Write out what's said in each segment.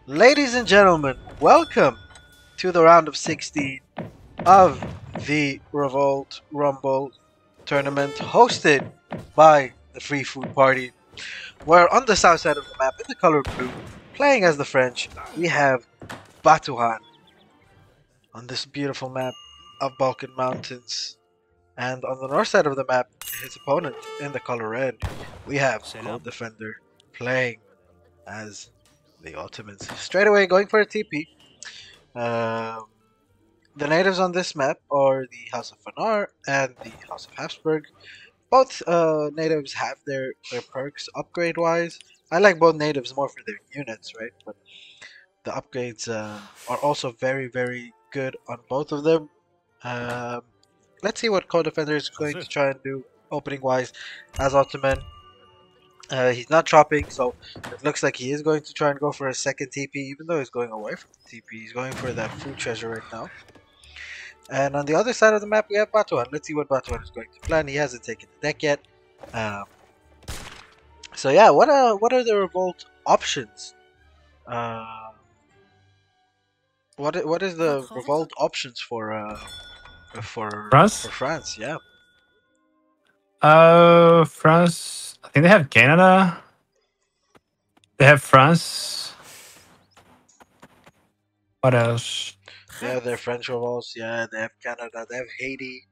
Ladies and gentlemen, welcome to the round of 16 of the Revolt Rumble tournament hosted by the Free Food Party. Where on the south side of the map, in the color blue, playing as the French, we have Batu. On this beautiful map of Balkan Mountains. And on the north side of the map, his opponent in the color red, we have CodeFender playing as the Ottomans. Straight away going for a TP. Um, the natives on this map are the House of Fanar and the House of Habsburg. Both natives have their perks upgrade wise. I like both natives more for their units, right? But the upgrades are also very good on both of them. Um, let's see what CodeFender is going to try and do opening wise as Ottoman. He's not chopping, so it looks like he is going to try and go for a second TP, even though he's going away from the TP. He's going for that food treasure right now. And on the other side of the map, we have Batuhan. Let's see what Batuhan is going to plan. He hasn't taken the deck yet. Um, so yeah, what are the revolt options? Uh, what is the revolt options France? for France? Yeah. France. I think they have Canada. They have France. What else? Yeah, they're French revolts. Yeah, they have Canada. They have Haiti.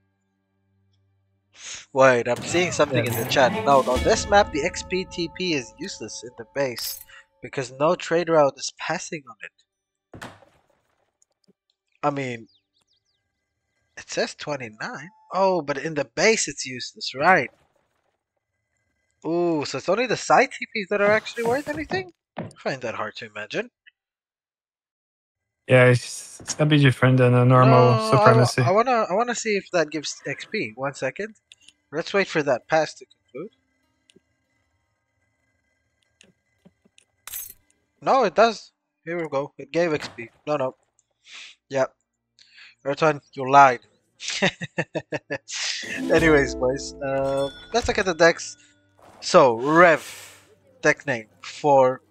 Wait, I'm seeing something in the chat. No, on this map, the XPTP is useless in the base because no trade route is passing on it. I mean, it says 29. Oh, but in the base it's useless, right? Ooh, so it's only the side TPs that are actually worth anything? I find that hard to imagine. Yeah, it's gonna be different than a No, normal supremacy. I wanna see if that gives XP. 1 second. Let's wait for that pass to conclude. No, it does. Here we go. It gave XP. No. Yep. Erton, you lied. Anyways, boys, let's look at the decks. So, Rev, deck name for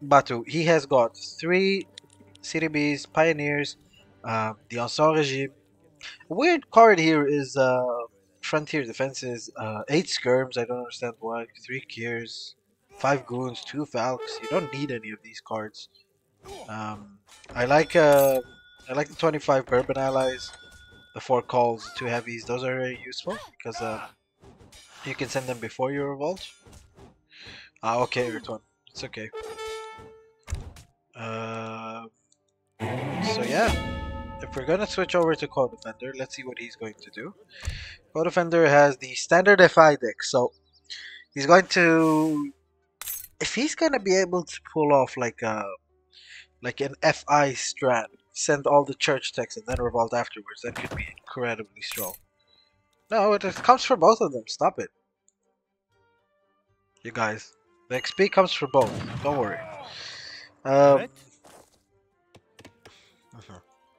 Batu. He has got 3 CDBs, Pioneers, the Ancien Regime. A weird card here is Frontier Defenses, 8 Skirms, I don't understand why, 3 Kiers, 5 Goons, 2 Valks. You don't need any of these cards. Um, I like uh, I like the 25 Bourbon Allies, the 4 Calls, the 2 Heavies. Those are very useful because you can send them before you revolt. Ah, okay, return. It's okay. Uh, so yeah, if we're gonna switch over to CodeFender, let's see what he's going to do. CodeFender has the standard FI deck, so he's going to, if he's gonna be able to pull off like an FI strat, send all the church techs and then revolt afterwards, that could be incredibly strong. No, it comes for both of them. Stop it, you guys. The XP comes for both. Don't worry. Um,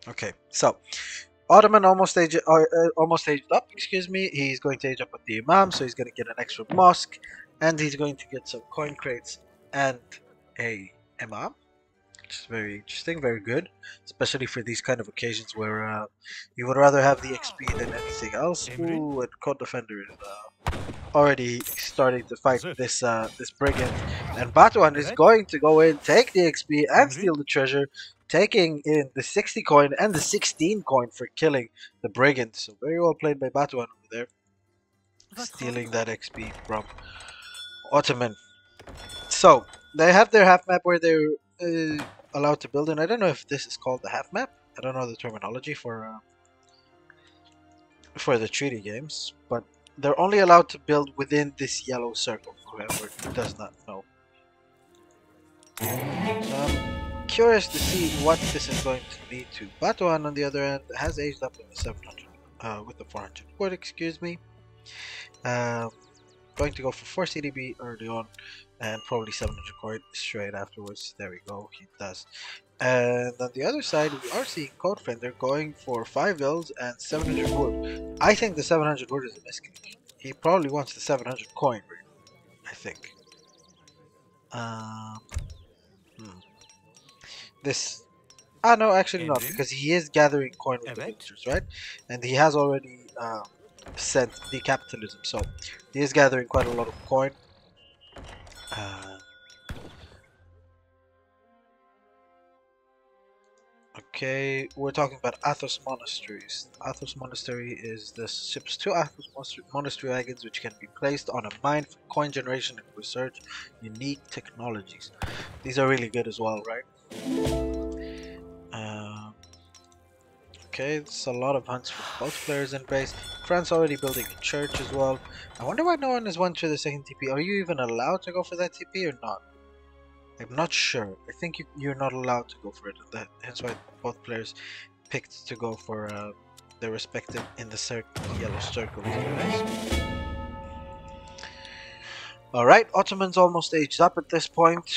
okay, so Ottoman almost aged up. Excuse me. He's going to age up with the Imam, so he's going to get an extra mosque, and he's going to get some coin crates and a Imam, which is very interesting, very good, especially for these kind of occasions where you would rather have the XP than anything else. Ooh, and Code Defender is already starting to fight this brigand, and Batuan is going to go in, take the XP, and steal the treasure, taking in the 60 coin and the 16 coin for killing the brigand. So very well played by Batuan over there, stealing that XP from Ottoman. So they have their half map where they're allowed to build in. I don't know if this is called the half map. I don't know the terminology for the treaty games, but they're only allowed to build within this yellow circle, for whoever does not know. So I'm curious to see what this is going to lead to. Batuan, on the other end, has aged up with the 700, with the 400 wood, excuse me. Going to go for 4 CDB early on, and probably 700 coin straight afterwards. There we go, he does. And on the other side, we are seeing CodeFender going for 5 Vils and 700 wood. I think the 700 wood is a misclick. He probably wants the 700 coin, I think. Hmm. This. Ah, no, actually not, Emrin? because he is gathering coin with the Evet. villagers, right? And he has already sent the capitalism, so he is gathering quite a lot of coin. Uh, okay, we're talking about Athos monasteries. Athos monastery is the ships to Athos monastery wagons, which can be placed on a mine for coin generation and research unique technologies. These are really good as well, right? Okay, it's a lot of hunts for both players in base. France already building a church as well. I wonder why no one has went to the second TP. Are you even allowed to go for that TP or not? I'm not sure. I think you're not allowed to go for it. Hence why both players picked to go for their respective in the yellow circles. Alright, Ottoman's almost aged up at this point.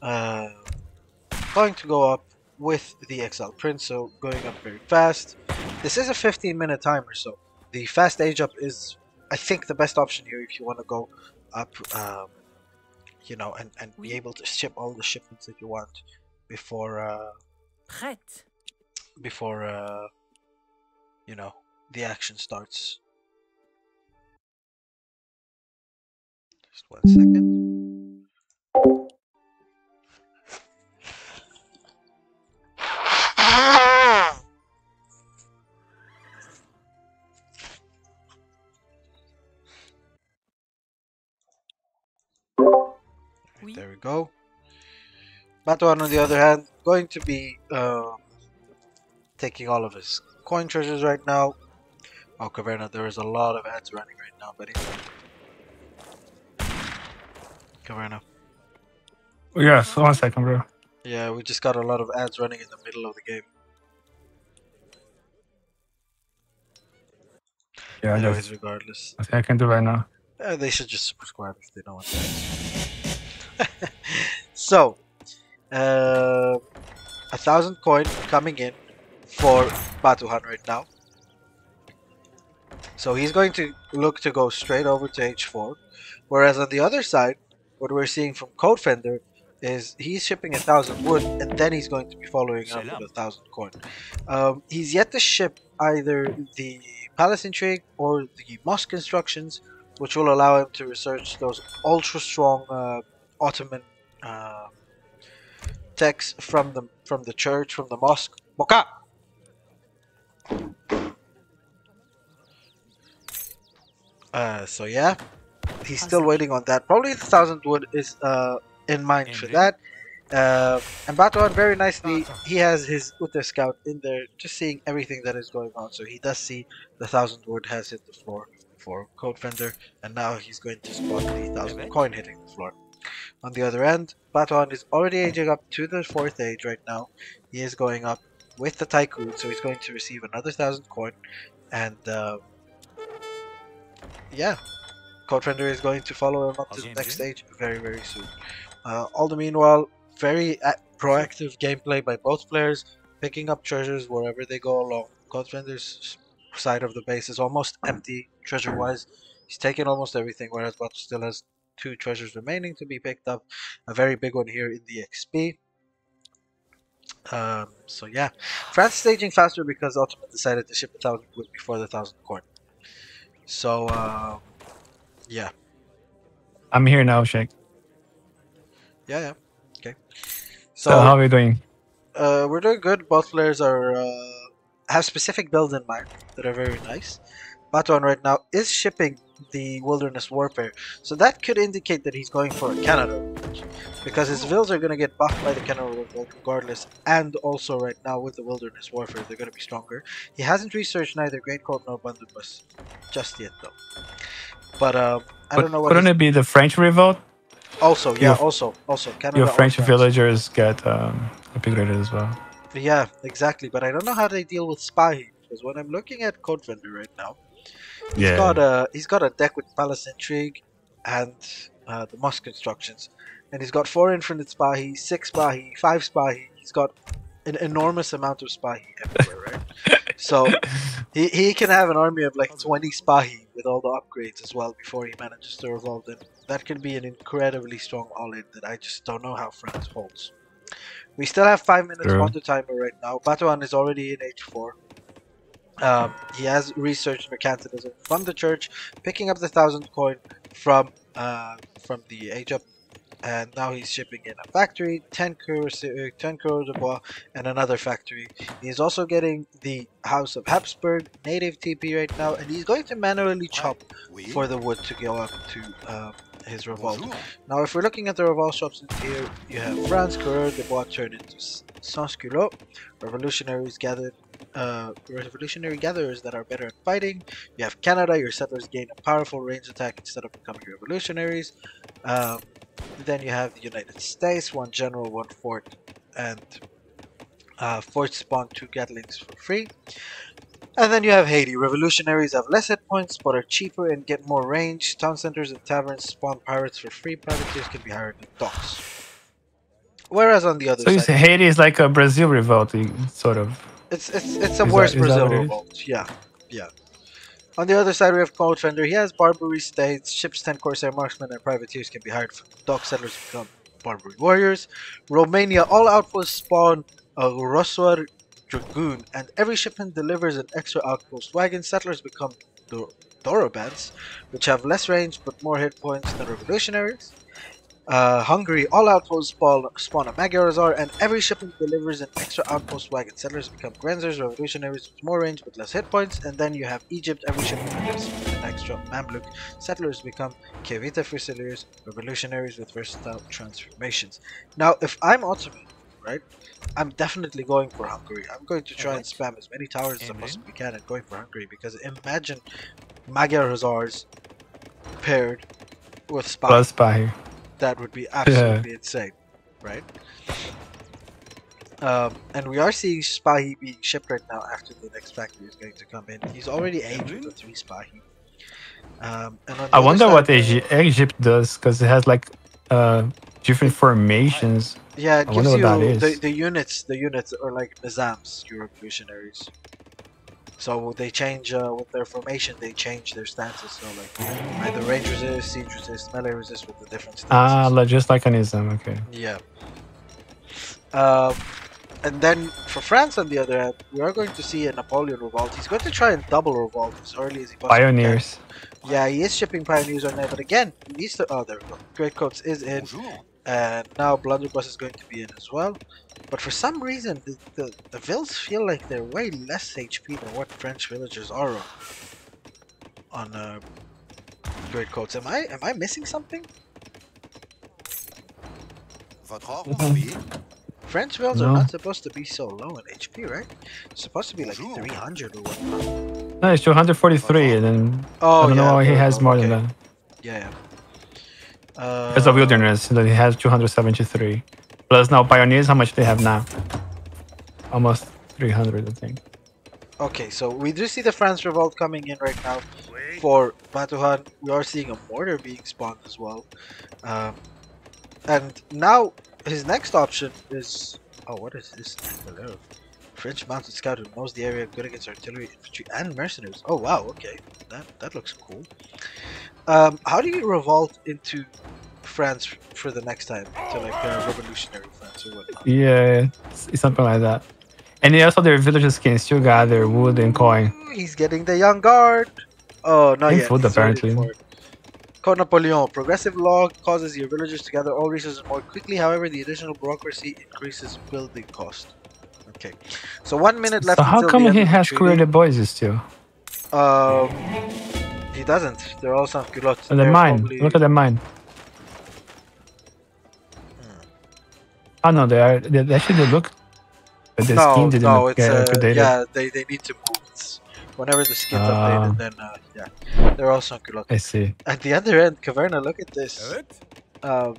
Going to go up with the Exile Prince, so going up very fast. This is a 15-minute timer, so the fast age up is, I think, the best option here if you want to go up, you know, and be able to ship all the shipments that you want before, you know, the action starts. Just 1 second. There we go. Batu, on the other hand, going to be taking all of his coin treasures right now. Oh, Caverna, there is a lot of ads running right now, buddy. Caverna. Yes, 1 second, bro. Yeah, we just got a lot of ads running in the middle of the game. Yeah, Anyways, regardless. I think I can do right now. They should just subscribe if they don't want ads. So, 1,000 coin coming in for Batuhan right now. So he's going to look to go straight over to H4. Whereas on the other side, what we're seeing from CodeFender is he's shipping 1,000 wood and then he's going to be following up with 1,000 coin. He's yet to ship either the Palace Intrigue or the Mosque Constructions, which will allow him to research those ultra strong Ottoman techs from the church, from the mosque. Boka! So yeah, he's still waiting on that. Probably the 1,000 wood is in mind for that. And Batuhan, very nicely, he has his Uther scout in there, just seeing everything that is going on. So he does see the 1,000 wood has hit the floor for CodeFender, and now he's going to spot the 1,000 coin hitting the floor. On the other end, Batuhan is already aging up to the 4th age right now. He is going up with the Tycoon, so he's going to receive another 1,000 coin, and yeah, CodeFender is going to follow him up to the next stage very, very soon. All the meanwhile, very proactive gameplay by both players, picking up treasures wherever they go along. CodeFender's side of the base is almost empty treasure-wise. He's taken almost everything, whereas Batu still has 2 treasures remaining to be picked up. A very big one here in the XP. So yeah, France staging faster because Ottoman decided to ship 1,000 wood before the 1,000 coin. So yeah. I'm here now, Shake. Yeah. Okay. So how are we doing? We're doing good. Both players are have specific builds in mind that are very nice. Batuhan right now is shipping the Wilderness Warfare, so that could indicate that he's going for a Canada Revolt, because his vills are going to get buffed by the Canada Revolt regardless, and also right now with the Wilderness Warfare they're going to be stronger. He hasn't researched neither Great Coat nor Bundubus just yet though. But I don't know what. Couldn't it be the French Revolt? Also, yeah, also Canada. Your French villagers get upgraded as well. Yeah, exactly. But I don't know how they deal with Spy, because when I'm looking at CodeFender right now, he's got a deck with Palace Intrigue and the Mosque Constructions, and he's got 4 Infinite Spahi, 6 Spahi, 5 Spahi. He's got an enormous amount of Spahi everywhere, right? So he can have an army of like 20 Spahi with all the upgrades as well before he manages to revolve them. That can be an incredibly strong all-in that I just don't know how France holds. We still have 5 minutes True. on the timer right now. Batuhan is already in H4. He has researched mercantilism from the church, picking up the 1,000 coin from the age up, and now he's shipping in a factory, 10 crores de bois, and another factory. He's also getting the House of Habsburg native TP right now, and he's going to manually chop for the wood to go up to his revolt. Now, if we're looking at the revolt shops in here, you have France, Coureur de Bois turned into Sans-Culottes, revolutionary gatherers that are better at fighting. You have Canada, your settlers gain a powerful range attack instead of becoming revolutionaries. Then you have the United States, one general, one fort, and forts spawn 2 Gatlings for free. And then you have Haiti. Revolutionaries have less hit points but are cheaper and get more range. Town centers and taverns spawn pirates for free. Privateers can be hired in docks. Whereas on the other So you side, say Haiti is like a Brazil revolt, sort of. it's a worse Brazil revolt. Yeah. On the other side, we have CodeFender. He has Barbary States, ships 10 Corsair Marksmen, and privateers can be hired from dock settlers to become Barbary Warriors. Romania, all outposts spawn a Ro16 Dragoon, and every shipment delivers an extra outpost wagon. Settlers become Dorobands, which have less range but more hit points than revolutionaries. Hungary, all outposts spawn a Magyarazar, and every shipment delivers an extra outpost wagon. Settlers become Grenzers, revolutionaries with more range but less hit points. And then you have Egypt, every shipment gives an extra Mamluk. Settlers become Kevita Fusiliers, revolutionaries with versatile transformations. Now, if I'm Ottoman, right, I'm definitely going for Hungary. I'm going to try and spam as many towers as I possibly can and going for Hungary, because imagine Magyar Hussars paired with Spy. Plus Spy. That would be absolutely insane, right? And we are seeing Spahi being shipped right now after the next factory is going to come in. He's already aged with the 3 Spahi. And I wonder what Egypt does, because it has like different formations. Yeah, it gives you the units are like Nizams, your revolutionaries. So they change with their formation. They change their stances. So like either range resist, siege resist, melee resist with the different stances. Just like an Islam. Okay. Yeah. And then for France, on the other hand, we are going to see a Napoleon revolt. He's going to try and double revolt as early as he possibly Pioneers. can. Yeah, he is shipping pioneers on there, but again, he needs to. Oh, there we go. Great Coats is in, and now Blunderbuss is going to be in as well. But for some reason, the vills feel like they're way less HP than what French villagers are on Great Coats. Am I missing something? French vills are not supposed to be so low in HP, right? It's supposed to be like 300 or whatnot. No, it's 243, and then I don't know why he has more than that. Yeah. It's a wilderness, and then he has 273. Plus now pioneers, how much they have now? Almost 300, I think. Okay, so we do see the France revolt coming in right now for Batuhan. We are seeing a mortar being spawned as well. And now his next option is... Oh, what is this? Hello. French mounted scout who knows the area, good against artillery, infantry, and mercenaries. Oh wow, okay. That looks cool. How do you revolt into France for the next time? To like revolutionary France or whatnot? Yeah, it's something like that. And also their villagers can still gather wood and coin. He's getting the young guard. Oh, not yet. Food, apparently. Code Napoleon. Progressive law causes your villagers to gather all resources more quickly. However, the additional bureaucracy increases building cost. Okay. So 1 minute left. So how come he has Coureur de Bois still? He doesn't. They're all sans culottes. And the mine. Look at the mine. Oh no, they actually look. But the skin didn't look updated. Yeah, they need to move. Whenever the skin's updated, then yeah, they're all sans culottes. I see. At the other end, Caverna, look at this. Look at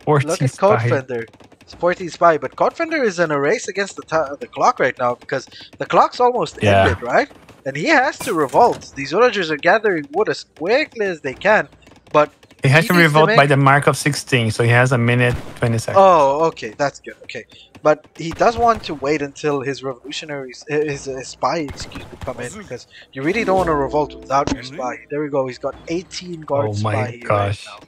CodeFender. Sporting Spy, but CodeFender is in a race against the clock right now because the clock's almost ended, right? And he has to revolt. These villagers are gathering wood as quickly as they can, but he has to revolt by the mark of 16, so he has a minute 20 seconds. Oh, okay, that's good. Okay, but he does want to wait until his revolutionaries, his spy, excuse me, come in because you really don't want to revolt without your spy. There we go. He's got 18 guard spy here right now.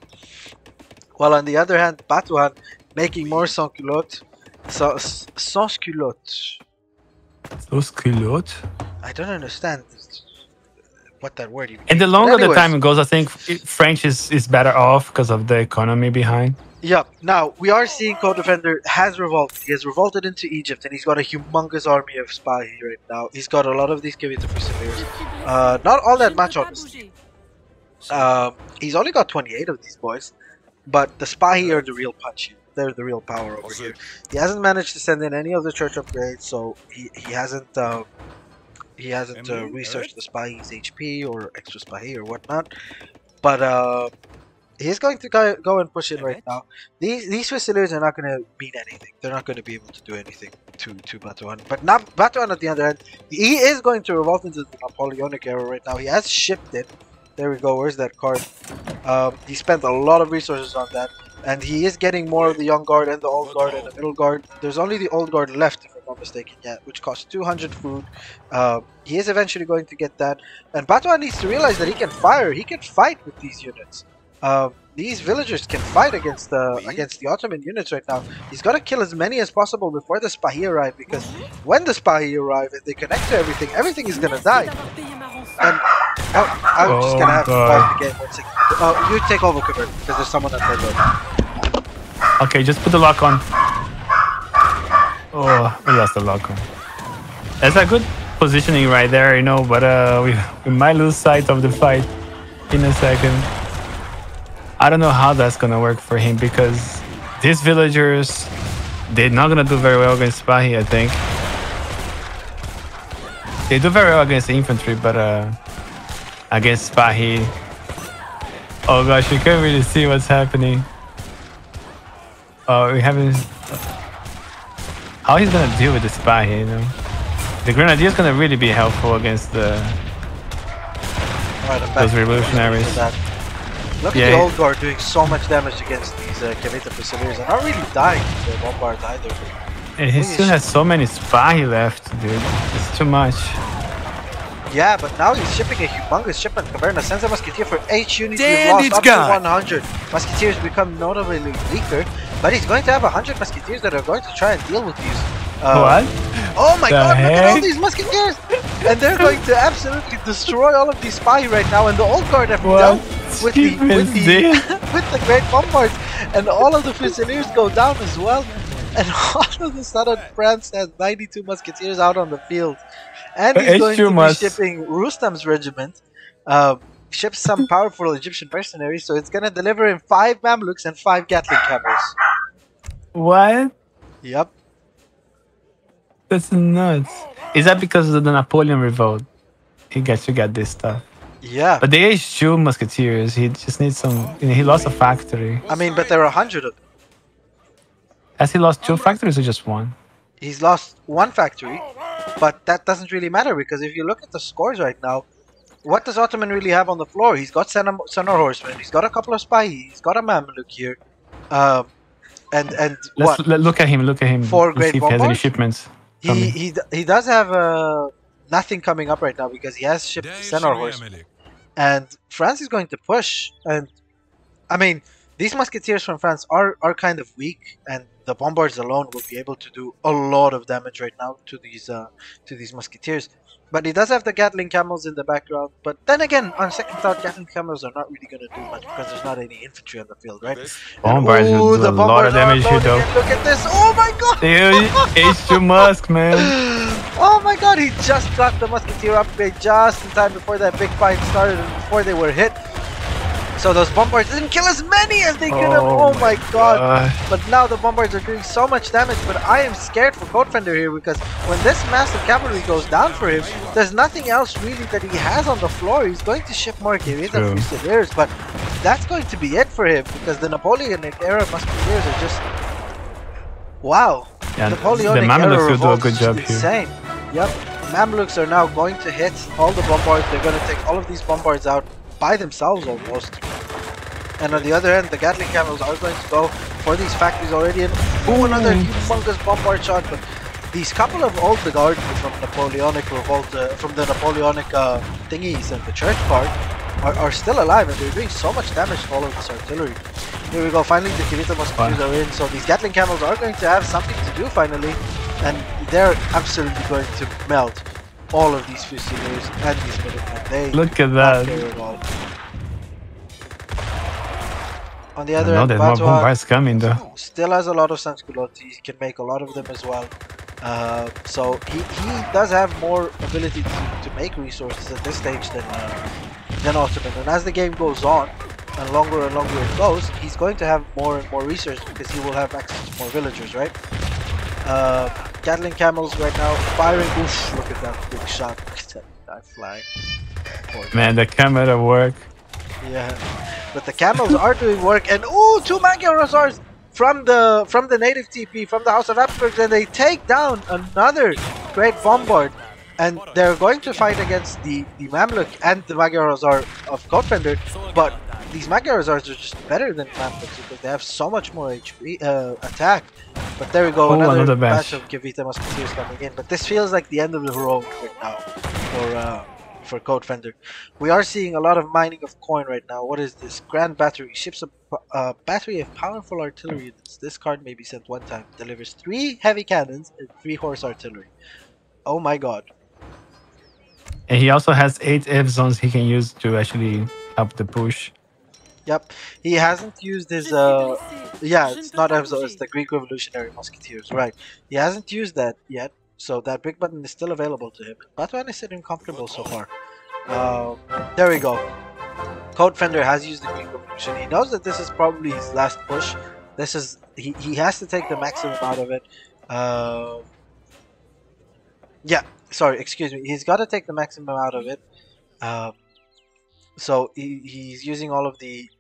While on the other hand, Batuhan making more sans culottes, Sans culotte. Those culottes. I don't understand what that word even And the means. But longer the anyways, time it goes, I think French is better off because of the economy behind. yeah, now we are seeing CodeFender has revolted. He has revolted into Egypt and he's got a humongous army of spies right now. He's got a lot of these Kavita Fusiliers. Not all that much, honestly. He's only got 28 of these boys, but the spy are the real punch here. They're the real power over here. He hasn't managed to send in any of the church upgrades, so he hasn't researched the spy's HP or extra spy or whatnot. But he's going to go and push it right now. These Fusiliers are not going to mean anything. They're not going to be able to do anything to Batuan. But not Batuan at the other end. He is going to revolt into the Napoleonic era right now. He has shipped it. There we go. Where's that card? He spent a lot of resources on that. And he is getting more of the young guard and the old guard and the middle guard. There's only the old guard left, if I'm not mistaken, yet, which costs 200 food. He is eventually going to get that. And Batuan needs to realize that he can fire. He can fight with these units. These villagers can fight against the Ottoman units right now. He's got to kill as many as possible before the Spahi arrive, because when the Spahi arrive and they connect to everything, everything is gonna die. And I'm just gonna have to pause the game 1 second. You take over, Convert, because there's someone at the door. Okay, just put the lock on. Oh, we lost the lock on. That's a good positioning right there, you know, but we might lose sight of the fight in a second. I don't know how that's gonna work for him, because these villagers, they're not gonna do very well against Spahi, I think. They do very well against the infantry, but against Spahi, oh gosh, you can't really see what's happening. Oh, we haven't. How he's gonna deal with the Spahi, you know? The Grenadier is gonna really be helpful against the those revolutionaries. Look at the old guard doing so much damage against these Kavita Fusiliers and not really dying to the bombard either. And he still has so many spy left, dude. It's too much. Yeah, but now he's shipping a humongous shipment. Caverna sends a musketeer for 8 units. We've lost up to 100. Musketeers become notably weaker, but he's going to have 100 musketeers that are going to try and deal with these. What? Oh my god, look at all these musketeers! And they're going to absolutely destroy all of these spy right now, and the old guard have dealt with the great bombards, and all of the Fusiliers go down as well. And all of a sudden, France has 92 musketeers out on the field. And he's going to be shipping Rustam's regiment, ships some powerful Egyptian mercenaries, so it's going to deliver him 5 Mamluks and 5 Gatling camels. What? Yep. That's nuts. Is that because of the Napoleon revolt? He gets to get this stuff. Yeah. But the HQ musketeers, he just needs some. You know, he lost a factory. I mean, but there are 100 of them. Has he lost 2 factories or just 1? He's lost 1 factory, but that doesn't really matter, because if you look at the scores right now, what does Ottoman really have on the floor? He's got Senor Horsemen, he's got a couple of Spahis, he's got a Mamluk here, and Let's look at him. 4 great see if he has any shipments. He does have nothing coming up right now, because he has shipped Senor Horsemen, and France is going to push. And I mean, these musketeers from France are kind of weak, and the bombards alone will be able to do a lot of damage right now to these musketeers. But he does have the Gatling camels in the background. But then again, on second thought, Gatling camels are not really going to do much, because there's not any infantry on the field, right? Bombards will do a lot of damage here, though. Look at this! Oh my god! H2 Musk, man. Oh my god, he just got the musketeer upgrade just in time before that big fight started and before they were hit. So those bombards didn't kill as many as they could have. Oh my god. But now the bombards are doing so much damage. But I am scared for CodeFender here, because when this massive cavalry goes down for him, there's nothing else really that he has on the floor. He's going to ship more Kavita Fusiliers, but that's going to be it for him, because the Napoleonic era musketeers are just... Wow. Yeah, Napoleonic the Mamluks era will do a good job insane. Yep. Mamluks are now going to hit all the bombards. They're going to take all of these bombards out by themselves almost. And on the other end, the Gatling camels are going to go for these factories already, and another humongous bombard shot. But these couple of old guard from Napoleonic revolt, from the Napoleonic thingies and the church part, are still alive, and they're doing so much damage to all of this artillery. Here we go. Finally, the Kirito Musketeers are in. So these Gatling Camels are going to have something to do finally. And they're absolutely going to melt all of these Fusiliers and these Minutemen. They Look at don't that. care at all. On the other No, end, there's more Batu bombards coming though. still has a lot of Sansculottes. He can make a lot of them as well. So he does have more ability to make resources at this stage than Ottoman. And as the game goes on, and longer it goes, he's going to have more and more research because he will have access to more villagers, right? Gatling Camels right now firing. Oof, look at that big shot. Look at that guy flying. Man, the camera work. Yeah, but the Camels are doing work, and ooh, 2 Magyarazars from the native TP, from the House of Habsburg, and they take down another great bombard. And they're going to fight against the Mamluk and the Magyarazar of CodeFender, but these Magyarazars are just better than Mamluks because they have so much more HP attack. But there we go, another batch of Kivita Musketeers coming in. But this feels like the end of the heroic right now for CodeFender. We are seeing a lot of mining of coin right now. What is this? Grand Battery. Ships a battery of powerful artillery units. This card may be sent one time. Delivers 3 heavy cannons and 3 horse artillery. Oh my god. And he also has 8 F zones he can use to actually help the push. Yep, he hasn't used his yeah, it's not F zone, it's the Greek Revolutionary Musketeers, right? He hasn't used that yet, so that big button is still available to him. Batuan is sitting comfortable so far. There we go. CodeFender has used the Greek Revolution. He knows that this is probably his last push. This is he has to take the maximum out of it. Yeah, sorry, excuse me. He's got to take the maximum out of it. So he's using all of the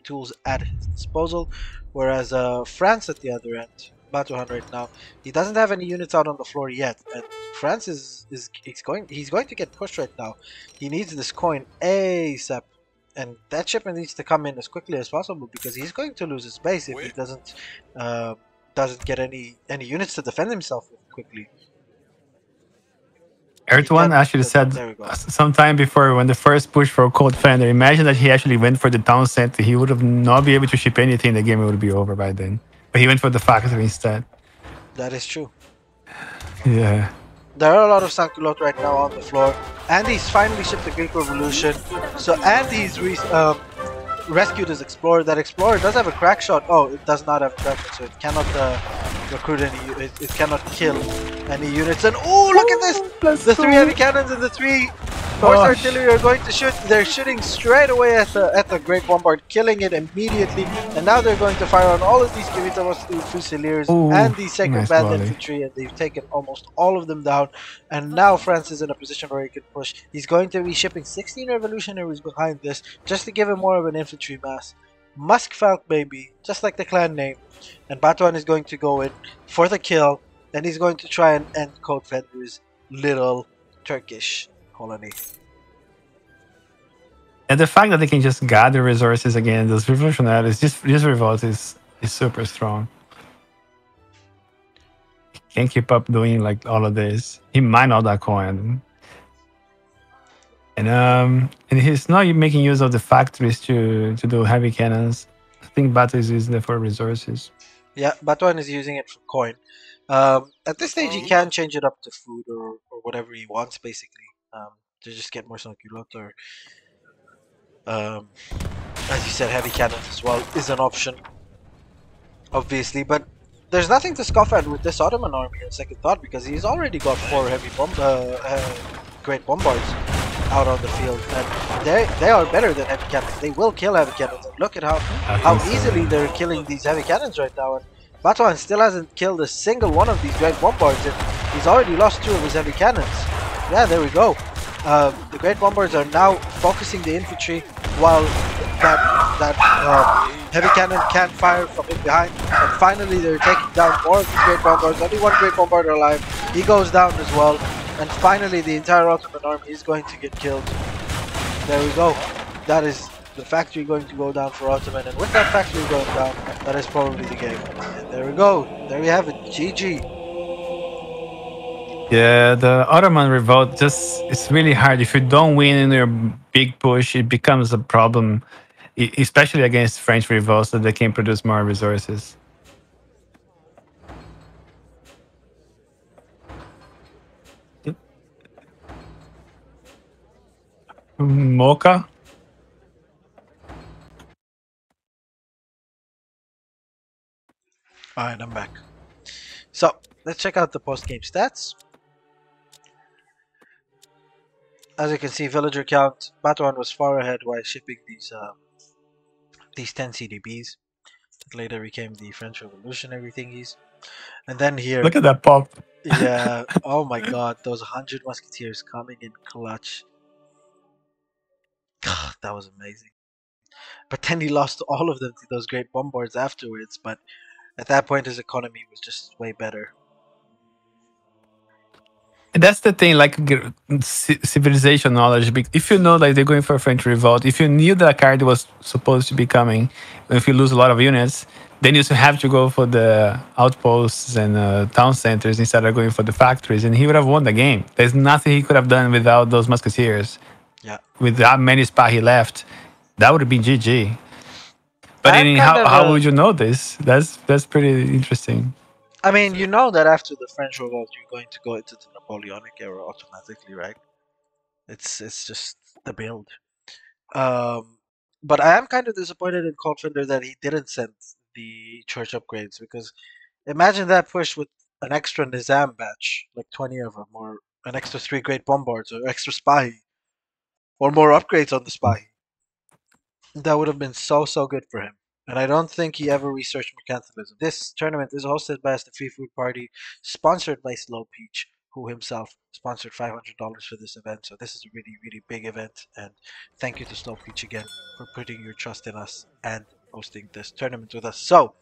tools at his disposal, whereas France at the other end, Batuhan right now, he doesn't have any units out on the floor yet, and France he's going to get pushed right now. He needs this coin ASAP, and that shipment needs to come in as quickly as possible because he's going to lose his base if he doesn't get any units to defend himself with quickly. Earth1 actually said sometime before when the first push for CodeFender, imagine that he actually went for the town center. He would have not be able to ship anything. The game would be over by then. But he went for the factory instead. That is true. Yeah. There are a lot of Sansculottes right now on the floor. Andy's finally shipped the Greek Revolution. So Andy's rescued his Explorer. That Explorer does have a crack shot. Oh, it does not have a crack shot, so it cannot recruit any. It cannot kill any units. And oh, look at this! The 3 heavy cannons and the 3 horse artillery are going to shoot. They're shooting straight away at the Great Bombard, killing it immediately. And now they're going to fire on all of these Kivita Fusiliers and the second band infantry, and they've taken almost all of them down. And now France is in a position where he can push. He's going to be shipping 16 revolutionaries behind this just to give him more of an infantry mass. Muskfalk, baby, just like the clan name. And Batuan is going to go in for the kill, and he's going to try and end CodeFender's little Turkish colony. And the fact that they can just gather resources again, those revolutionaries, this revolt is super strong. He can't keep up doing like all of this. He mined all that coin. And he's not making use of the factories to do heavy cannons. I think Batu is using it for resources. Yeah, Batuan is using it for coin. At this stage, he can change it up to food or whatever he wants, basically, to just get more Sansculottes or, as you said, heavy cannons as well is an option, obviously. But there's nothing to scoff at with this Ottoman army on second thought because he's already got 4 heavy great bombards out on the field, and they are better than heavy cannons. They will kill heavy cannons. And look at how easily they're killing these heavy cannons right now. And Batuan still hasn't killed a single one of these great bombards, and he's already lost 2 of his heavy cannons. Yeah, there we go. The great bombards are now focusing the infantry while that heavy cannon can fire from in behind. And finally, they're taking down more of these great bombards. Only 1 great bombarder alive. He goes down as well. And finally, the entire Ottoman army is going to get killed. There we go. That is the factory going to go down for Ottoman. And with that factory going down, that is probably the game. And there we go. There we have it. GG. Yeah, the Ottoman revolt it's really hard. If you don't win in your big push, it becomes a problem. especially against French Revolt, so they can produce more resources. Mocha? Alright, I'm back. So, let's check out the post-game stats. As you can see, villager count, Batu was far ahead while shipping these 10 CDBs. That later became the French Revolutionary thingies. And then here, Look at that pop. yeah, oh my god, those 100 musketeers coming in clutch. That was amazing. But then he lost all of them to those great bombards afterwards, but at that point his economy was just way better. That's the thing, like civilization knowledge. If you know like they're going for a French revolt, if you knew that a card was supposed to be coming, if you lose a lot of units, then you have to go for the outposts and town centers instead of going for the factories, and he would have won the game. There's nothing he could have done without those musketeers. Yeah. With that many spa he left, that would have been GG. But how would you know this? That's pretty interesting. I mean, you know that after the French Revolt, you're going to go into the Napoleonic era automatically, right? It's just the build. But I am kind of disappointed in CodeFender that he didn't send the church upgrades, because imagine that push with an extra Nizam batch, like 20 of them, or an extra 3 great bombards, or extra spy, or more upgrades on the spy. That would have been so good for him. And I don't think he ever researched mercantilism. This tournament is hosted by the Free Food Party, sponsored by Slow Peach, who himself sponsored $500 for this event. So this is a really big event. And thank you to Slow Peach again for putting your trust in us and hosting this tournament with us. So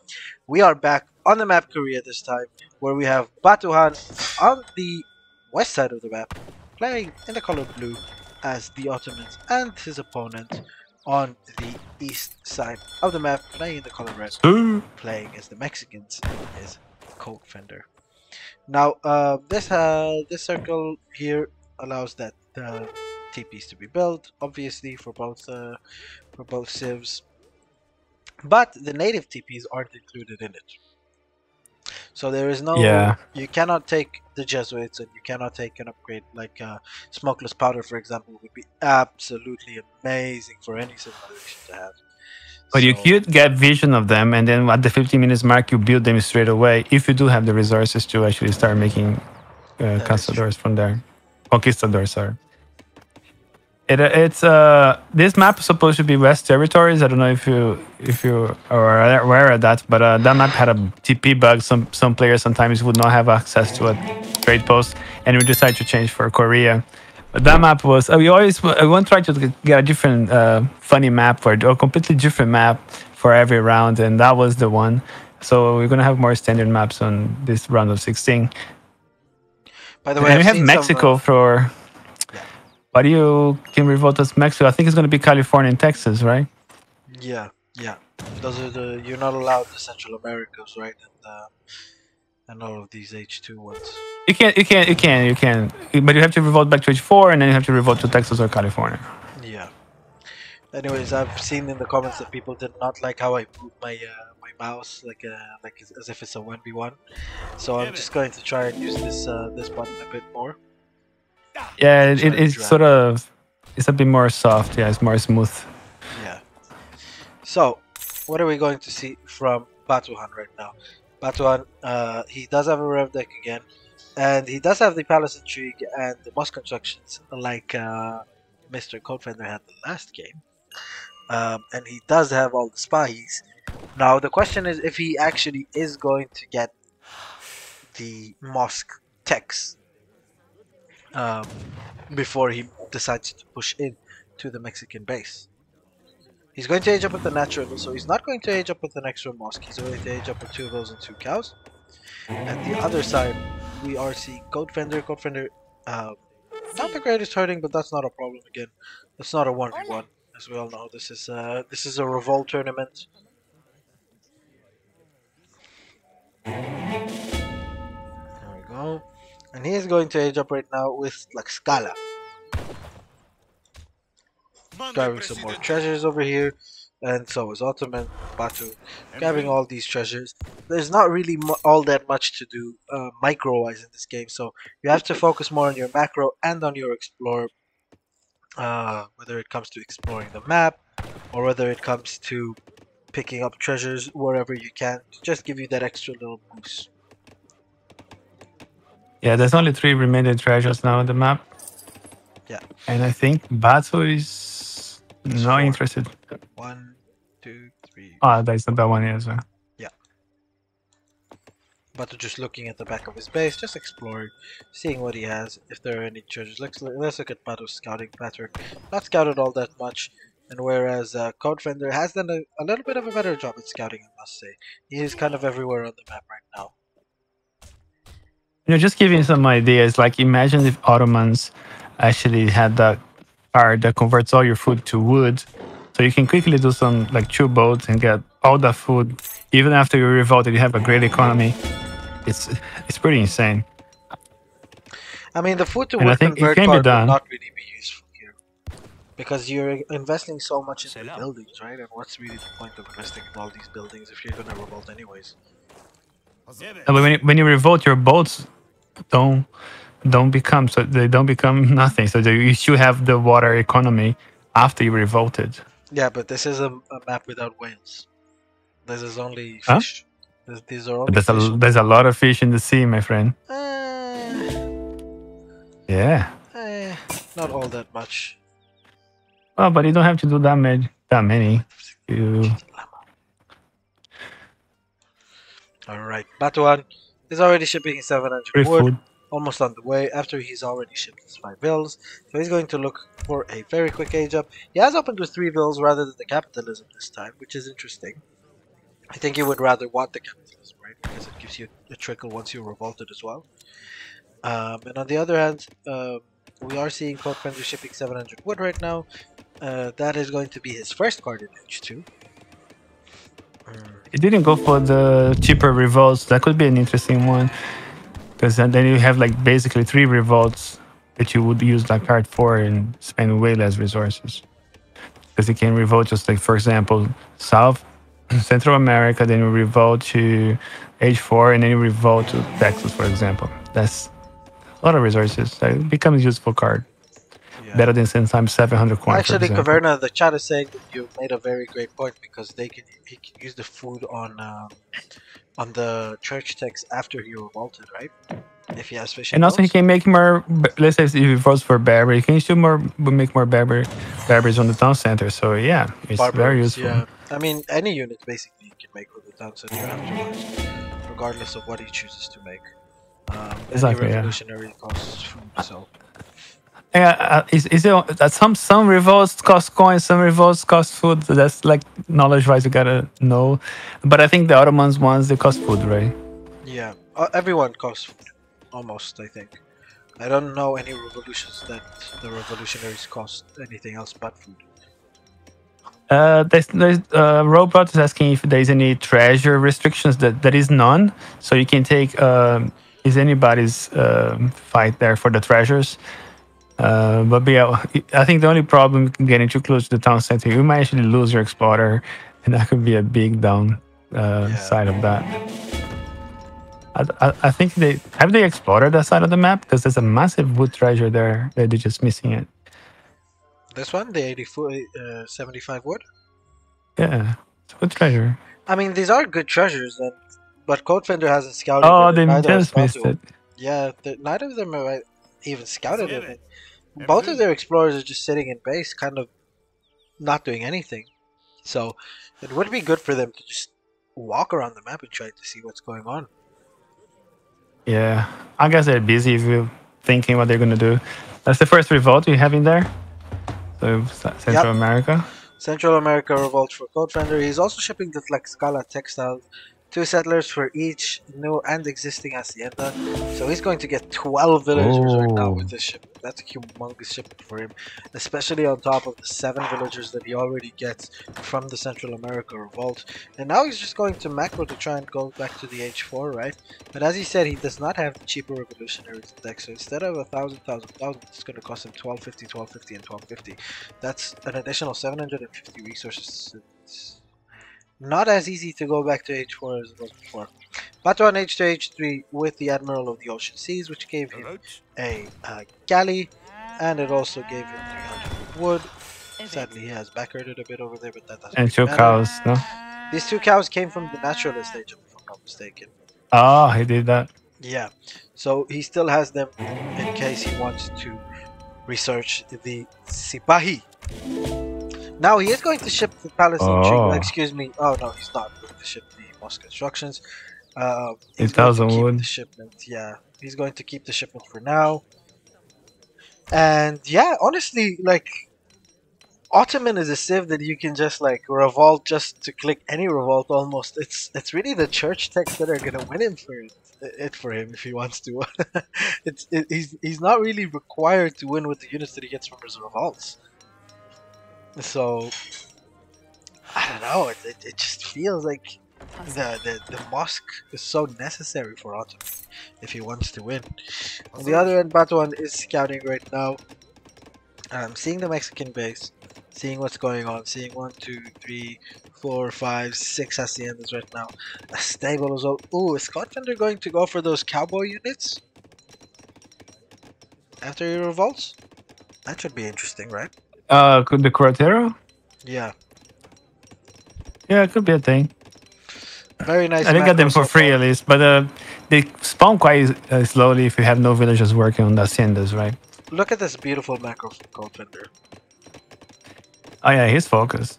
we are back on the map Korea this time, where we have Batuhan on the west side of the map, playing in the color blue as the Ottomans, and his opponent on the east side of the map, playing the color red, playing as the Mexicans, is CodeFender. Now, this circle here allows that TPs to be built, obviously for both civs, but the native TPs aren't included in it. So there is no, you cannot take the Jesuits, and you cannot take an upgrade like Smokeless Powder, for example, would be absolutely amazing for any civilization to have. But you could get vision of them, and then at the 15 minutes mark, you build them straight away, if you do have the resources to actually start making conquistadors from there. Conquistadors, sorry. It's this map is supposed to be West Territories. I don't know if you are aware of that, but that map had a TP bug. Some players sometimes would not have access to a trade post, and we decided to change for Korea. But that map was we want to try to get a different funny map or a completely different map for every round, and that was the one. So we're gonna have more standard maps on this round of 16. By the way, we have Mexico for. But you can revolt as Mexico. I think it's going to be California and Texas, right? Yeah. Those are you're not allowed the Central Americas, right? And all of these H2 ones. You can. But you have to revolt back to H4, and then you have to revolt to Texas or California. Yeah. Anyways, I've seen in the comments that people did not like how I moved my mouse, like as if it's a 1v1. So I'm just going to try and use this button a bit more. Yeah, it's sort of, it's a bit more soft. Yeah, it's more smooth. Yeah. So, what are we going to see from Batuhan right now? Batuhan, he does have a rev deck again, and he does have the Palace Intrigue and the Mosque Constructions, like Mr. CodeFender had the last game. And he does have all the spies. Now, the question is if he actually is going to get the Mosque techs before he decides to push in to the Mexican base. He's going to age up with the natural, so he's not going to age up with an extra mosque. He's going to age up with 2 of those and 2 cows. At the other side, we are seeing CodeFender. CodeFender, not the greatest hurting, but that's not a problem again. It's not a 1v1, as we all know. This is a Revolt tournament. There we go. And he is going to age up right now with Tlaxcala. Grabbing some more treasures over here. and so is Ottoman, Batu, grabbing all these treasures. There's not really all that much to do micro-wise in this game, so you have to focus more on your macro and on your explore, whether it comes to exploring the map or whether it comes to picking up treasures wherever you can to just give you that extra little boost. Yeah, there's only 3 remaining treasures now on the map. Yeah. And I think Batu is There's not 4. interested. 1, 2, 3. Ah, there's not that one here as well. Yeah. Batu just looking at the back of his base, just exploring, seeing what he has, if there are any treasures. Let's look at Batu's scouting pattern. Not scouted all that much, and whereas CodeFender has done a little bit of a better job at scouting, I must say. He is kind of everywhere on the map right now. You know, just giving some ideas, like imagine if Ottomans actually had that card that converts all your food to wood, so you can quickly do some like 2 boats and get all that food. Even after you revolted, you have a great economy. It's pretty insane. I mean, the food to And I wood think it convert can be card will done. not really be useful here. Because you're investing so much in the buildings, right? And what's really the point of investing in all these buildings if you're gonna revolt anyways? But when you revolt, your boats don't become, so they don't become nothing. So you should have the water economy after you revolted. Yeah, but this is a map without whales. This is only Huh? fish. These are only fish. There's a lot of fish in the sea, my friend. Yeah. Not all that much. Oh, but you don't have to do that many. Alright, Batuan is already shipping his 700 Free wood. food. Almost on the way after he's already shipped his 5 bills. So he's going to look for a very quick age up. He has opened with 3 bills rather than the capitalism this time, which is interesting. I think you would rather want the capitalism, right? Because it gives you a trickle once you're revolted as well. And on the other hand, we are seeing CodeFender shipping 700 wood right now. That is going to be his first card in H2. It didn't go for the cheaper revolts. That could be an interesting one. Because then you have like basically 3 revolts that you would use that card for and spend way less resources. Because you can revolt just like, for example, South, Central America, then you revolt to H4, and then you revolt to Texas, for example. That's a lot of resources. So it becomes a useful card. Yeah. Better than sometimes 700 coins. Actually, Caverna, the chat is saying that you made a very great point because he can use the food on the church text after he revolted, right? If he has fishing. And also, he can make more. Let's say if he votes for Berber, he can still make more Berbers on the town center. So yeah, it's very useful. Yeah, I mean, any unit basically he can make with the town center afterwards, regardless of what he chooses to make. Exactly. Any revolutionary costs food, so. Yeah, is there some revolts cost coins, some revolts cost food? So that's like knowledge-wise, you gotta know. But I think the Ottomans ones they cost food, right? Yeah, everyone costs food, almost. I think. I don't know any revolutions that the revolutionaries cost anything else but food. There's Robot is asking if there's any treasure restrictions. That is none. So you can take is anybody's fight there for the treasures. But yeah, I think the only problem getting too close to the town center, you might actually lose your explorer, and that could be a big down side of that. I think they explored that side of the map because there's a massive wood treasure there. They're just missing it. This one, the 75 wood. Yeah, it's a good treasure. I mean, these are good treasures, but CodeFender hasn't scouted. Oh, they just missed it. Yeah, neither of them are even scouted it. Both of their explorers are just sitting in base, kind of not doing anything. So it would be good for them to just walk around the map and try to see what's going on. Yeah, I guess they're busy if you're thinking what they're going to do. That's the first revolt we have in there. So Central America. Central America revolt for CodeFender. He's also shipping the Tlaxcala textiles. 2 settlers for each new and existing hacienda. So he's going to get 12 villagers right now with this ship. That's a humongous shipment for him. Especially on top of the 7 villagers that he already gets from the Central America revolt. And now he's just going to macro to try and go back to the H4, right? But as he said, he does not have the cheaper revolutionaries deck. So instead of 1,000, it's going to cost him 1250, 1250, and 1250. That's an additional 750 resources it's not as easy to go back to H4 as it was before. Batu on H2, H3 with the Admiral of the Ocean Seas, which gave him a galley, and it also gave him 300 wood. Sadly, he has backherded a bit over there, but that doesn't And really two matter. cows, no? These 2 cows came from the naturalist agent, if I'm not mistaken. Oh, he did that. Yeah, so he still has them in case he wants to research the Sipahi. Now he is going to ship the Palestine tree. Excuse me. Oh no, he's not going to ship the mosque instructions. He's going to keep the shipment. Yeah, he's going to keep the shipment for now. And yeah, honestly, like Ottoman is a civ that you can just like revolt just to click any revolt almost. It's really the church techs that are gonna win him for him if he wants to. He's not really required to win with the units that he gets from his revolts. So I don't know. It just feels like the mosque is so necessary for Ottoman if he wants to win. On the other end, Batuan is scouting right now. Seeing the Mexican base, seeing what's going on, seeing 1, 2, 3, 4, 5, 6 haciendas right now. A stable as well. Ooh, is CodeFender going to go for those cowboy units after he revolts? That should be interesting, right? The Curatero? Yeah. Yeah, it could be a thing. Very nice. I didn't get them for free at least, but they spawn quite slowly if you have no villagers working on the haciendas, right? Look at this beautiful macro from CodeFender. Oh yeah, he's focused.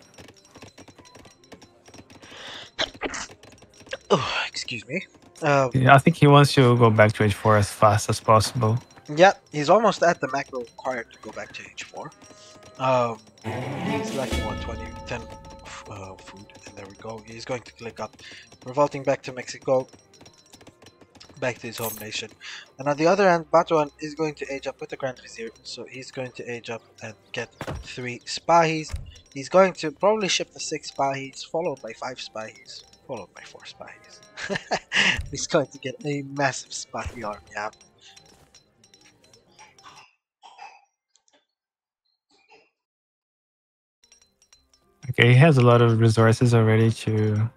Oh, excuse me. Yeah, I think he wants you to go back to H4 as fast as possible. Yeah, he's almost at the macro required to go back to H4. He's lacking 10 food, and there we go. He's going to click up, revolting back to Mexico, back to his home nation. And on the other hand, Batuan is going to age up with the Grand Vizier, so he's going to age up and get 3 Spahis. He's going to probably ship the 6 Spahis, followed by 5 Spahis, followed by 4 Spahis. He's going to get a massive Spahi army out. Okay, he has a lot of resources already to...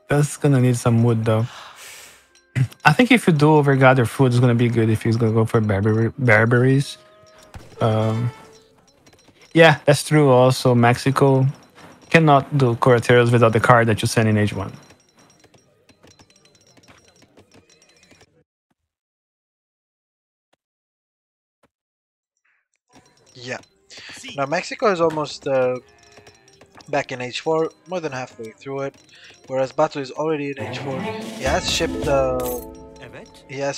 That's gonna need some wood though. I think if you do overgather food, it's gonna be good if he's gonna go for berberis. Yeah, that's true. Also, Mexico cannot do Curateros without the card that you send in H1. Yeah. Now Mexico is almost back in H4, more than halfway through it, whereas Batu is already in H4. He has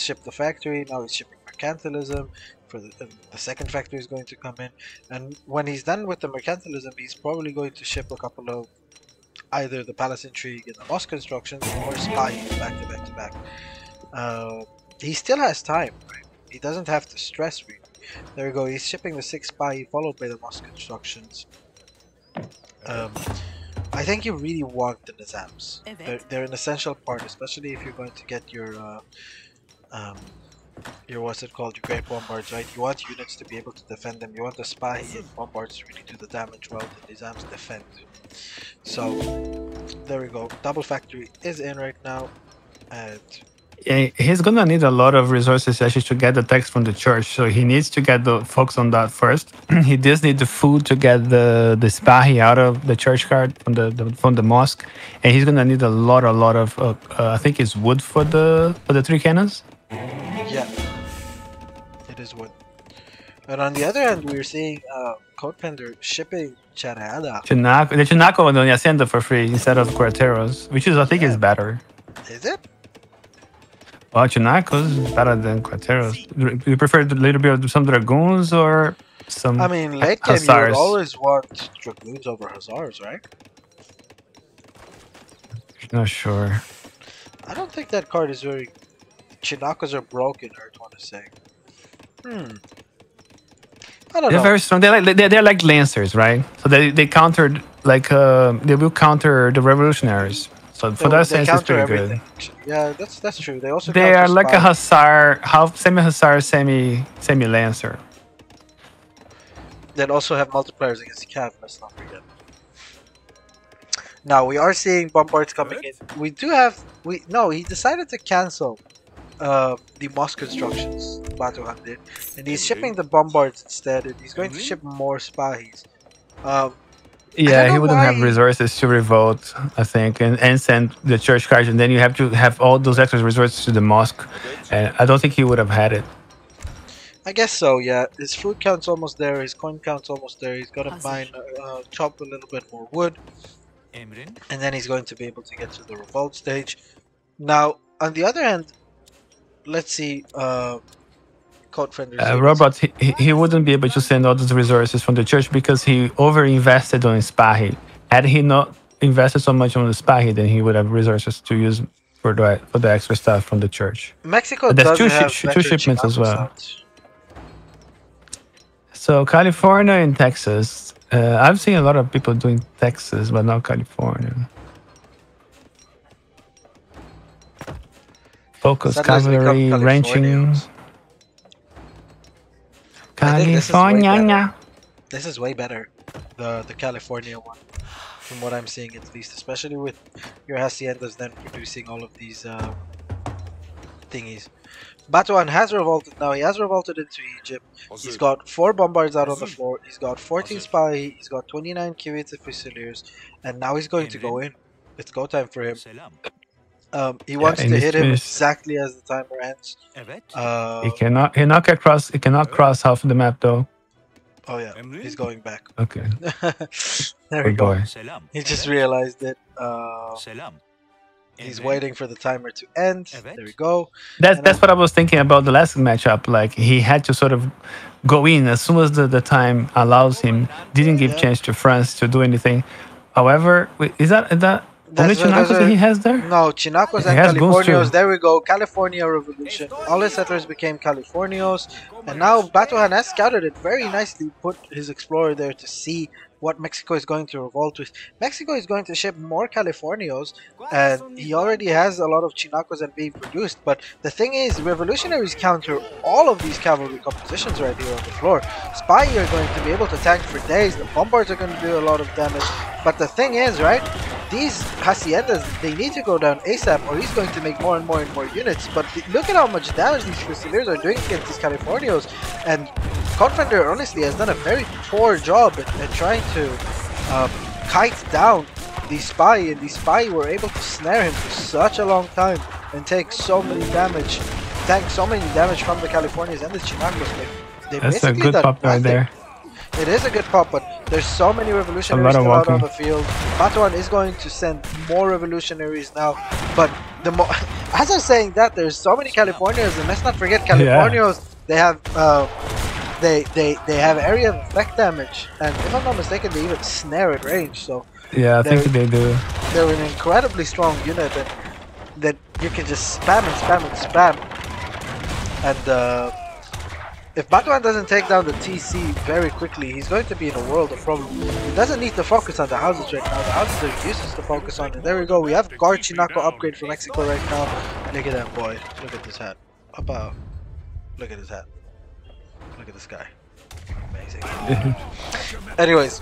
shipped the factory. Now he's shipping mercantilism. For the second factory is going to come in, and when he's done with the mercantilism, he's probably going to ship a couple of either the palace intrigue and the mosque constructions or spy back to back to back. He still has time, right? He doesn't have to stress really. There we go. He's shipping the 6 spy followed by the mosque constructions. I think you really want the Nizams. They're an essential part, especially if you're going to get your what's it called, your great bombards, right? You want units to be able to defend them. You want the spy and bombards to really do the damage while the Nizams defend. So there we go. Double factory is in right now, and yeah, he's gonna need a lot of resources actually to get the text from the church. So he needs to get the focus on that first. He does need the food to get the spahi out of the church card from the mosque, and he's gonna need a lot of I think it's wood for the 3 cannons. Yeah, it is wood. And on the other hand, we're seeing CodeFender shipping Charada. The Chinaco on the Hacienda for free instead of Cuarteros, which is I think is better. Is it? Well, Chinaco's better than Cuarteros. Do you prefer a little bit of some Dragoons or some I mean, late game you would always want Dragoons over Hussars, right? Not sure. I don't think that card is very... Chinacos are broken, I want to say. I don't know. They're very strong. They're like Lancers, right? So they countered, like, they will counter the Revolutionaries. So for that sense, it's pretty good. Yeah, that's true. They also are like a Hussar, half semi-Hussar, semi-Lancer. Then also have multipliers against the Cav, let's not forget. Now we are seeing bombards coming in. We do have he decided to cancel the mosque constructions Batu did, and he's shipping the bombards instead, and he's going to ship more Spahis. Yeah, he wouldn't have resources to revolt, I think, and send the church cards, and then you have to have all those extra resources to the mosque, and I don't think he would have had it. I guess so, yeah. His food count's almost there, his coin count's almost there, he's got to mine, chop a little bit more wood, and then he's going to be able to get to the revolt stage. Now, on the other hand, let's see, CodeFender. Robot, he wouldn't be able to send all those resources from the church because he over-invested on Spahi. Had he not invested so much on the Spahi, then he would have resources to use for the extra stuff from the church. Mexico does have two shipments as well. Sounds. So California and Texas. I've seen a lot of people doing Texas, but not California. Focus, cavalry, ranching. California. This is way better, the California one, from what I'm seeing at least, especially with your haciendas then producing all of these thingies. Batuan has revolted now. He has revolted into Egypt. He's got 4 bombards out on the floor. He's got 14 Spahi. He's got 29 Kiwita Fusiliers, and now he's going to go in. It's go time for him. He wants to hit him exactly as the timer ends. He cannot cross half of the map though. Oh yeah, he's going back. Okay. There we go. He just realized it. He's waiting for the timer to end. There we go. That's what I was thinking about the last matchup. Like he had to sort of go in as soon as the time allows him. Didn't give chance to France to do anything. However, is that only Chinacos that he has there? No, Chinacos and Californios. There we go. California Revolution. All his settlers became Californios. And now Batuhan has scouted it very nicely. Put his explorer there to see what Mexico is going to revolt with. Mexico is going to ship more Californios, and he already has a lot of Chinacos and being produced. But the thing is, revolutionaries counter all of these cavalry compositions right here on the floor. Spy are going to be able to tank for days. The bombards are going to do a lot of damage. But the thing is, right, these haciendas, they need to go down ASAP, or he's going to make more and more units. But look at how much damage these Fusiliers are doing against these Californios. And CodeFender honestly has done a very poor job at trying to kite down the Spy, and the Spy were able to snare him for such a long time and take so many damage, tank so many damage from the Californians and the Chinacos. That's a good pop right there. It is a good pop, but there's so many revolutionaries still out on the field. Batuan is going to send more revolutionaries now, but as I'm saying that, there's so many Californios, and let's not forget Californios. They have they have area of effect damage, and if I'm not mistaken, they even snare at range. So yeah, I think they do. They're an incredibly strong unit that you can just spam and spam and spam. And if Batuan doesn't take down the TC very quickly, he's going to be in a world of problems. He doesn't need to focus on the houses right now. The houses are useless to focus on. And there we go. We have Guard Chinaco upgrade for Mexico right now. Look at that boy. Look at this hat. Look at his hat. Look at this guy. Amazing. Anyways,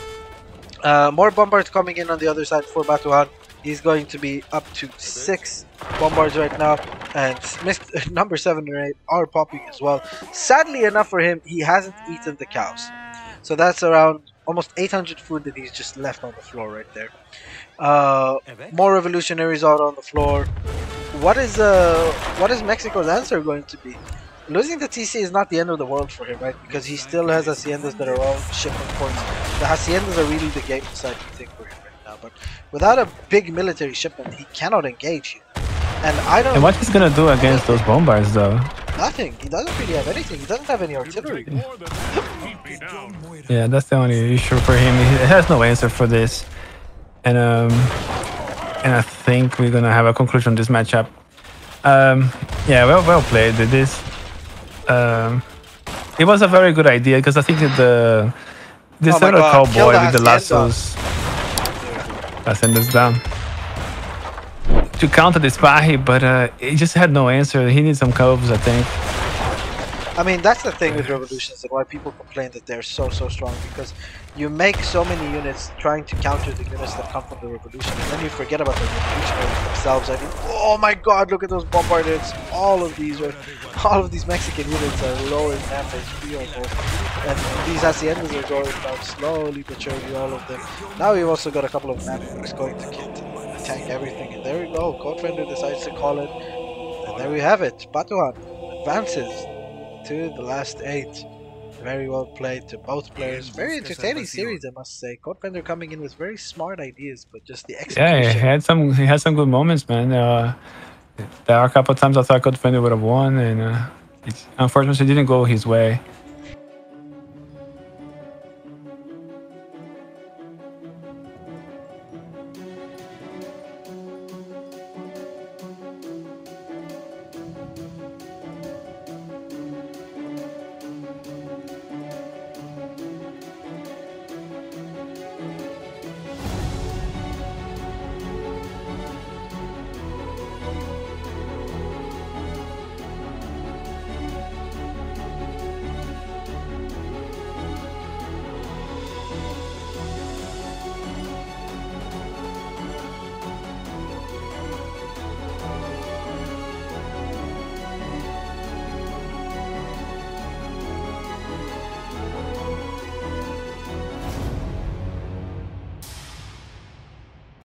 more bombards coming in on the other side for Batuhan. He's going to be up to 6 bombards right now, and number 7 and 8 are popping as well. Sadly enough for him, he hasn't eaten the cows, so that's around almost 800 food that he's just left on the floor right there. More revolutionaries out on the floor. What is Mexico's answer going to be? Losing the TC is not the end of the world for him, right? Because he still has haciendas that are all shipment points. The haciendas are really the game deciding thing for him right now. But without a big military shipment, he cannot engage you. And I don't. And what he's gonna do against those bombards, though? Nothing. He doesn't really have anything. He doesn't have any artillery. Yeah, that's the only issue for him. He has no answer for this. And I think we're gonna have a conclusion on this matchup. Yeah, well played. It was a very good idea, because I think that this other cowboy with the lassos send us down to counter the Spahi, but he just had no answer. He needs some coves, I think. I mean, that's the thing with Revolutions and why people complain that they're so strong, because you make so many units trying to counter the units that come from the Revolution, and then you forget about the Revolutionaries themselves. I mean, oh my god, look at those bombardiers! All of these Mexican units are low in map HP almost, and these haciendas are going down slowly but surely, all of them. Now we've also got a couple of map nukes going to kit and tank everything, and there we go. CodeFender decides to call it, and there we have it. Batu advances to the last 8. Very well played to both players. Very entertaining series, I must say. CodeFender coming in with very smart ideas, but just the Yeah, execution. he had some good moments, man. There are a couple of times I thought CodeFender would have won, and unfortunately, it didn't go his way.